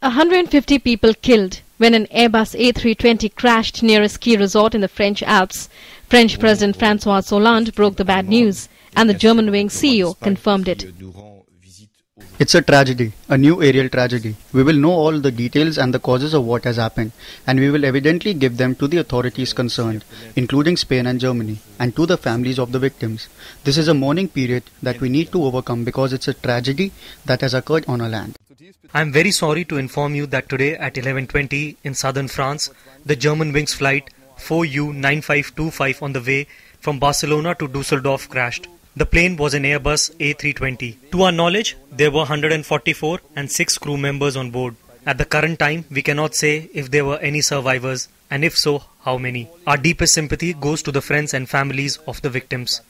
150 people killed when an Airbus A320 crashed near a ski resort in the French Alps. French President François Hollande broke the bad news, and the Germanwings CEO confirmed it. It's a tragedy, a new aerial tragedy. We will know all the details and the causes of what has happened, and we will evidently give them to the authorities concerned, including Spain and Germany, and to the families of the victims. This is a mourning period that we need to overcome because it's a tragedy that has occurred on our land. I am very sorry to inform you that today at 11:20 in southern France, the Germanwings flight 4U9525 on the way from Barcelona to Duesseldorf crashed. The plane was an Airbus A320. To our knowledge, there were 144 and 6 crew members on board. At the current time, we cannot say if there were any survivors, and if so, how many. Our deepest sympathy goes to the friends and families of the victims.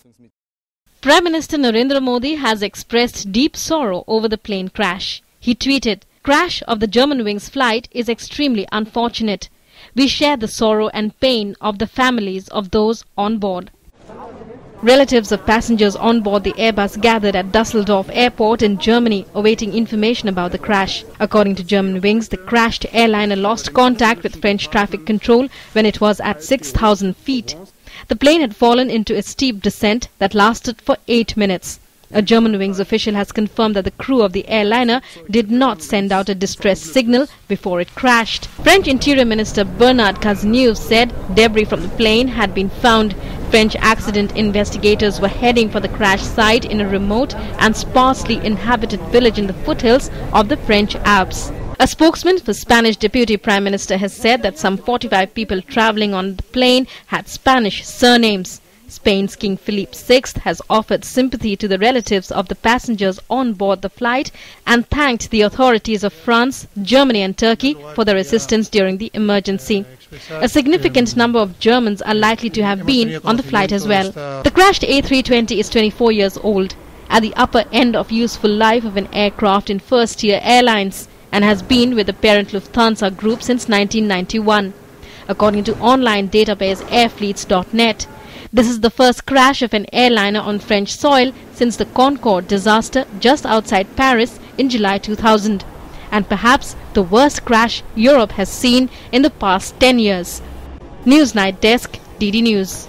Prime Minister Narendra Modi has expressed deep sorrow over the plane crash. He tweeted, "Crash of the Germanwings flight is extremely unfortunate. We share the sorrow and pain of the families of those on board." Relatives of passengers on board the Airbus gathered at Duesseldorf airport in Germany awaiting information about the crash. According to Germanwings, the crashed airliner lost contact with French traffic control when it was at 6,000 feet. The plane had fallen into a steep descent that lasted for 8 minutes. A Germanwings official has confirmed that the crew of the airliner did not send out a distress signal before it crashed. French Interior Minister Bernard Cazeneuve said debris from the plane had been found. French accident investigators were heading for the crash site in a remote and sparsely inhabited village in the foothills of the French Alps. A spokesman for Spanish Deputy Prime Minister has said that some 45 people travelling on the plane had Spanish surnames. Spain's King Philippe VI has offered sympathy to the relatives of the passengers on board the flight and thanked the authorities of France, Germany and Turkey for their assistance during the emergency. A significant number of Germans are likely to have been on the flight as well. The crashed A320 is 24 years old, at the upper end of useful life of an aircraft in first-tier airlines, and has been with the parent Lufthansa Group since 1991. According to online database airfleets.net, this is the first crash of an airliner on French soil since the Concorde disaster just outside Paris in July 2000, and perhaps the worst crash Europe has seen in the past 10 years. Newsnight Desk, DD News.